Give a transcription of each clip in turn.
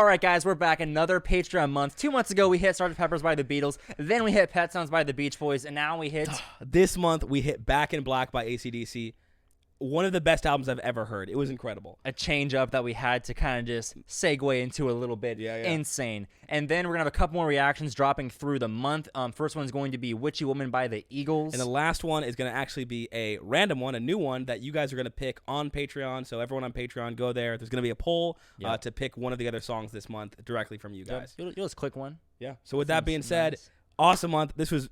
All right, guys, we're back. Another Patreon month. 2 months ago, we hit Sgt. Pepper's by the Beatles. Then we hit Pet Sounds by the Beach Boys. And now we hit... This month, we hit Back in Black by ACDC. One of the best albums I've ever heard. It was incredible. A change up that we had to kind of just segue into a little bit. Yeah. Insane. And then we're going to have a couple more reactions dropping through the month. First one's going to be Witchy Woman by the Eagles. And the last one is going to actually be a random one, a new one that you guys are going to pick on Patreon. So everyone on Patreon, go there. There's going to be a poll to pick one of the other songs this month directly from you guys. You'll just click one. Yeah. So with that being said, awesome month. This was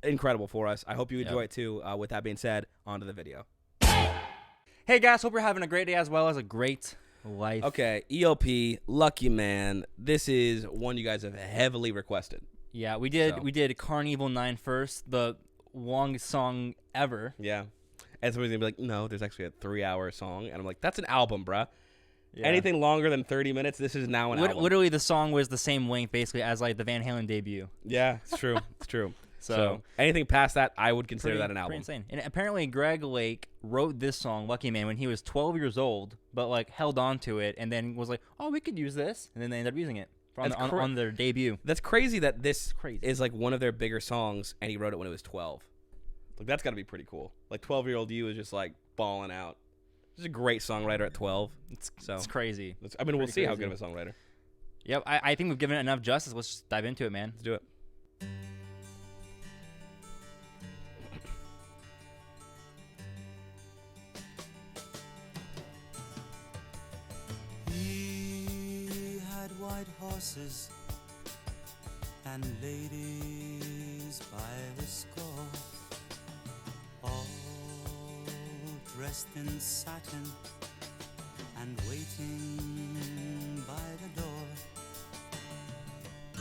incredible for us. I hope you enjoy it too. With that being said, on to the video. Hey guys, hope you're having a great day as well as a great life. Okay, ELP, Lucky Man. This is one you guys have heavily requested. Yeah, we did Carnival 9 first, the longest song ever. Yeah. And somebody's going to be like, no, there's actually a 3-hour song. And I'm like, that's an album, bruh. Yeah. Anything longer than 30 minutes, this is now an album. Literally, the song was the same length, basically, as like the Van Halen debut. Yeah, it's true. It's true. So anything past that, I would consider that an album. Pretty insane. And apparently Greg Lake wrote this song, Lucky Man, when he was 12 years old, but like held on to it and then was like, oh, we could use this. And then they ended up using it on their debut. That's crazy that this is like one of their bigger songs and he wrote it when he was 12. Like, that's got to be pretty cool. Like, 12-year-old you is just like balling out. He's a great songwriter at 12. It's crazy. We'll see how good of a songwriter. Yep, I think we've given it enough justice. Let's just dive into it, man. Let's do it. White horses and ladies by the score, all dressed in satin and waiting by the door.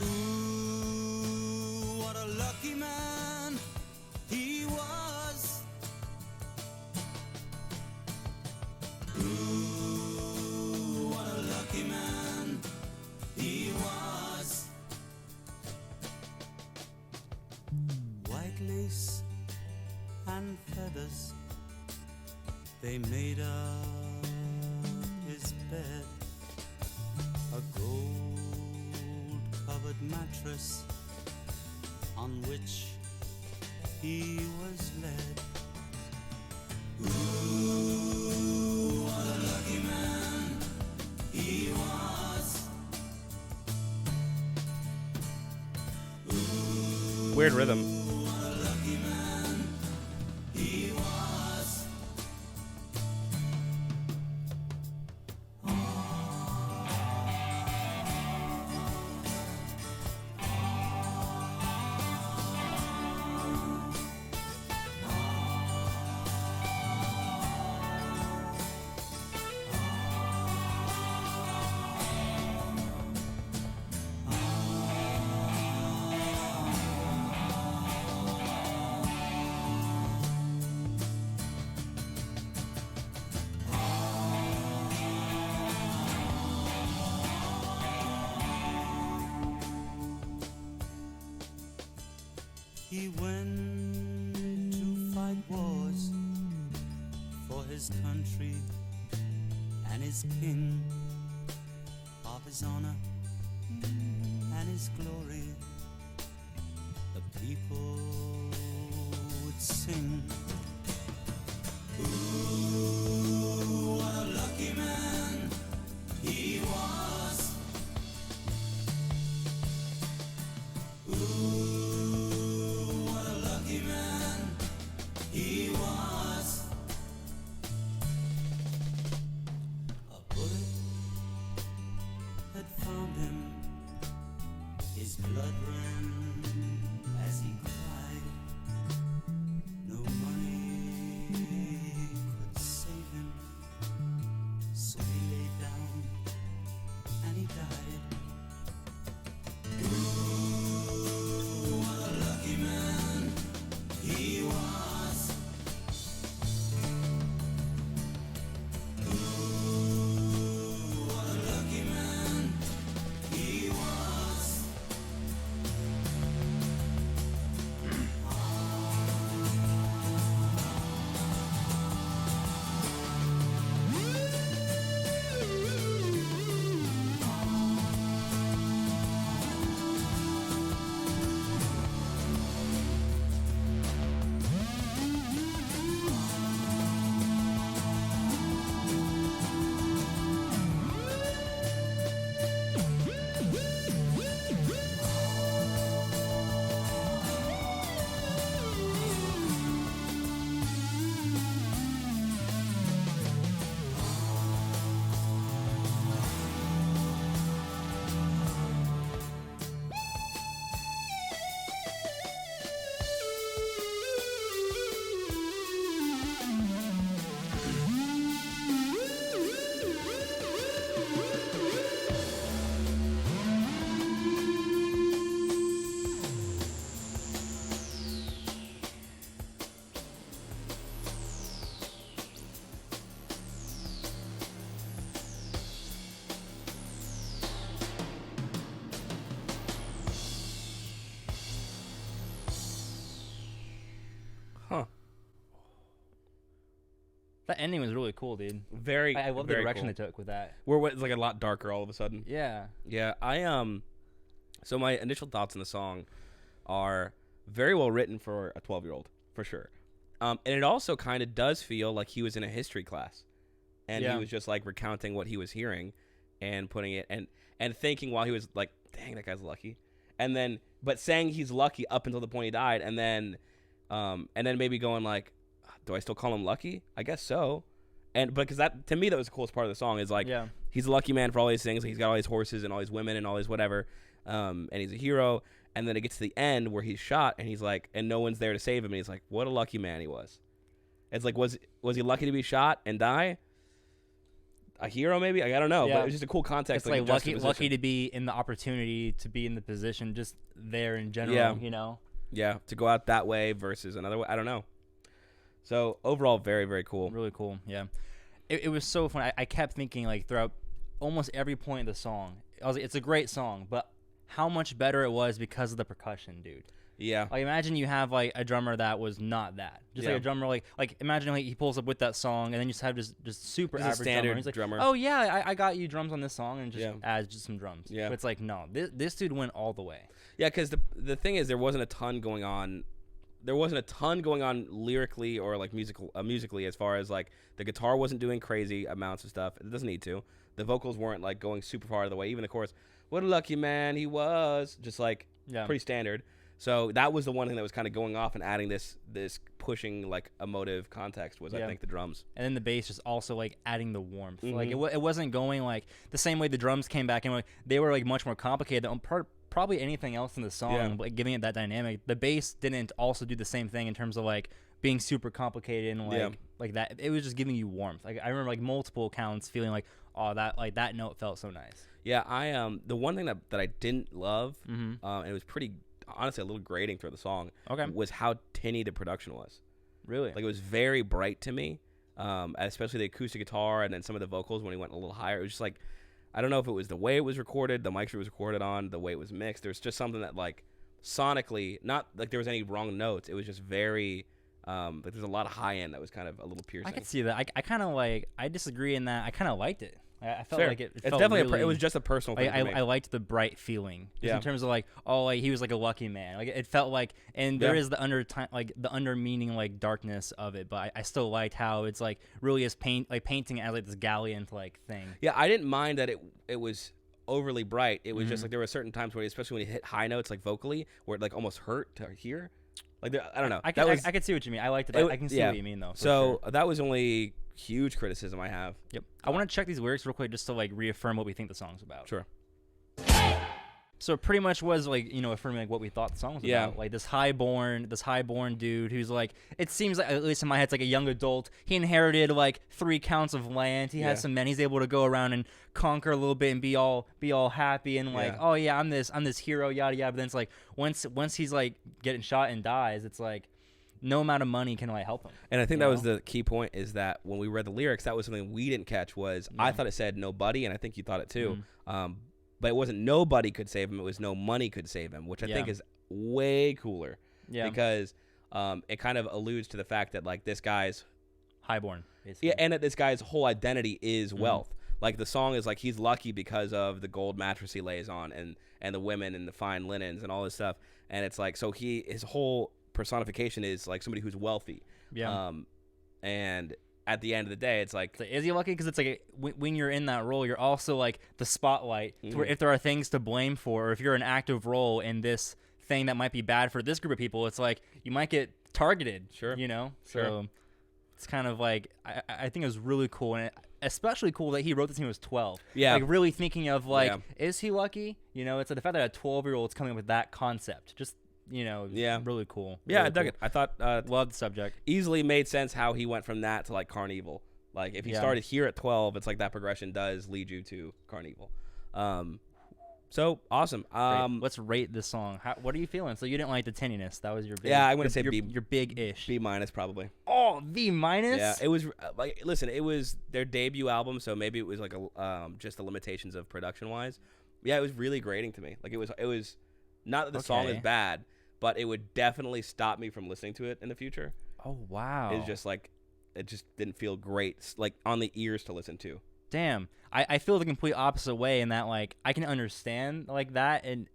Ooh, what a lucky man he was. Ooh, what a lucky man he was. White lace and feathers, they made up his bed. A gold-covered mattress on which he was led. Ooh, what a lucky man he was. Weird rhythm. What a lucky man he was. He went to fight wars for his country and his king, of his honor and his glory. The people would sing. Ooh, what a lucky man he was. Ooh, he was. A bullet had found him. His blood ran as he cried. No money That ending was really cool, dude. Very. I love the very direction cool. they took with that. Where it's like a lot darker all of a sudden. Yeah. Yeah, so my initial thoughts on the song are very well written for a 12-year-old, for sure. And it also kind of does feel like he was in a history class, and he was just like recounting what he was hearing, and putting it and thinking while he was like, "Dang, that guy's lucky," but saying he's lucky up until the point he died, and then maybe going like, "Do I still call him lucky? I guess so." And because that to me that was the coolest part of the song is like he's a lucky man for all these things. Like, he's got all these horses and all these women and all these whatever, and he's a hero. And then it gets to the end where he's shot and he's like, and no one's there to save him. And he's like, what a lucky man he was. It's like, was he lucky to be shot and die? A hero maybe? I don't know, but it was just a cool context. It's like lucky to be in the opportunity to be in the position, just there in general. You know. Yeah, to go out that way versus another way. I don't know. So overall, very, very cool. Really cool. Yeah, it was so fun. I kept thinking like throughout almost every point of the song, I was like, it's a great song, but how much better it was because of the percussion, dude. Yeah. Like, imagine you have like a drummer that was not that. Just like a drummer, like imagine like he pulls up with that song and then you just have just super average standard He's like, drummer. oh yeah, I got you drums on this song, and just adds just some drums. Yeah. But it's like, no, this dude went all the way. Yeah, because the thing is, there wasn't a ton going on. There wasn't a ton going on lyrically or like musically, as far as like the guitar wasn't doing crazy amounts of stuff. It doesn't need to. The vocals weren't like going super far out of the way. Even the chorus, what a lucky man he was, just like pretty standard. So that was the one thing that was kind of going off and adding this pushing like emotive context was I think the drums. And then the bass just also like adding the warmth. Like it wasn't going like the same way the drums came back, and like they were like much more complicated than probably anything else in the song, like giving it that dynamic. The bass didn't also do the same thing in terms of like being super complicated and like that. It was just giving you warmth. Like I remember like multiple counts feeling like, oh, that note felt so nice. Yeah, the one thing that I didn't love, and it was pretty honestly a little grating through the song, was how tinny the production was. Really? Like, it was very bright to me, especially the acoustic guitar and then some of the vocals when he went a little higher. It was just like, I don't know if it was the way it was recorded, the mics it was recorded on, the way it was mixed. There's just something that like sonically, not like there was any wrong notes. It was just very like there's a lot of high end that was kind of a little piercing. I could see that. I kind of like, I disagree in that. I kind of liked it. I felt Fair. like it. It's felt definitely really, it was just a personal thing. I liked the bright feeling. Just in terms of like, oh, like he was like a lucky man. Like it felt like, and there is the under meaning like darkness of it. But I still liked how it's like really is painting it as like this gallant like thing. Yeah, I didn't mind that it was overly bright. It was just like there were certain times where, especially when he hit high notes like vocally, where it like almost hurt to hear. Like I don't know. I could see what you mean. I liked it. I can see what you mean though. So that was only huge criticism I have. Yep. I want to check these lyrics real quick just to like reaffirm what we think the song's about. Sure. So it pretty much was like, you know, affirming like what we thought the song was about. Like this highborn dude who's like, it seems like, at least in my head, it's like a young adult. He inherited like 3 counts of land. He has some men. He's able to go around and conquer a little bit and be all happy and like, oh yeah, I'm this hero, yada yada. But then it's like once he's like getting shot and dies, it's like no amount of money can like help him. And I think that was the key point, is that when we read the lyrics, that was something we didn't catch. Was I thought it said nobody, and I think you thought it too. But it wasn't nobody could save him. It was no money could save him, which I think is way cooler. Yeah. Because it kind of alludes to the fact that like this guy's highborn, basically. Yeah, and that this guy's whole identity is wealth. Like the song is like he's lucky because of the gold mattress he lays on and the women and the fine linens and all this stuff. And it's like, so his whole personification is like somebody who's wealthy. Yeah. And at the end of the day, it's like, is he lucky? Because it's like when you're in that role, you're also like the spotlight. Where if there are things to blame for, or if you're an active role in this thing that might be bad for this group of people, it's like you might get targeted. Sure. You know. Sure. So it's kind of like I think it was really cool, and especially cool that he wrote this when he was 12. Yeah. Like really thinking of like, is he lucky? You know, it's the fact that a 12-year-old's coming up with that concept. Just, you know, really cool. Yeah, really I dug it. I thought loved the subject. Easily made sense how he went from that to like Carnival. Like if he started here at 12, it's like that progression does lead you to Carnival. So awesome. Let's rate this song. What are you feeling? So you didn't like the tinniness. That was your big. Yeah, I'm gonna say B. Your big-ish. B- probably. Oh, B-? Yeah, it was like, listen, it was their debut album, so maybe it was like a just the limitations of production wise. Yeah, it was really grating to me. Like it was not that the song is bad, but it would definitely stop me from listening to it in the future. Oh wow. It's just like it just didn't feel great, like on the ears to listen to. Damn, I feel the complete opposite way in that like I can understand like that, and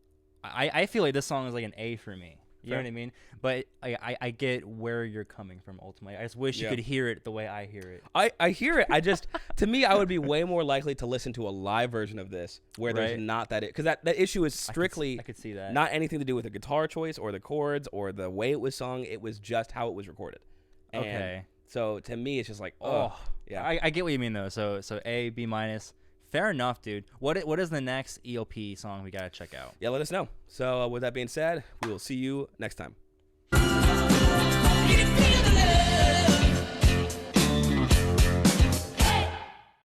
I feel like this song is like an A for me. You know what I mean? But I get where you're coming from ultimately. I just wish you could hear it the way I hear it. I hear it. I just, to me, I would be way more likely to listen to a live version of this where there's not that, because that issue is strictly I could see that. Not anything to do with the guitar choice or the chords or the way it was sung. It was just how it was recorded. And okay. So to me, it's just like, yeah. I get what you mean though. So A, B minus. Fair enough, dude. What is the next ELP song we gotta check out? Yeah, let us know. So with that being said, we will see you next time. You can feel the love.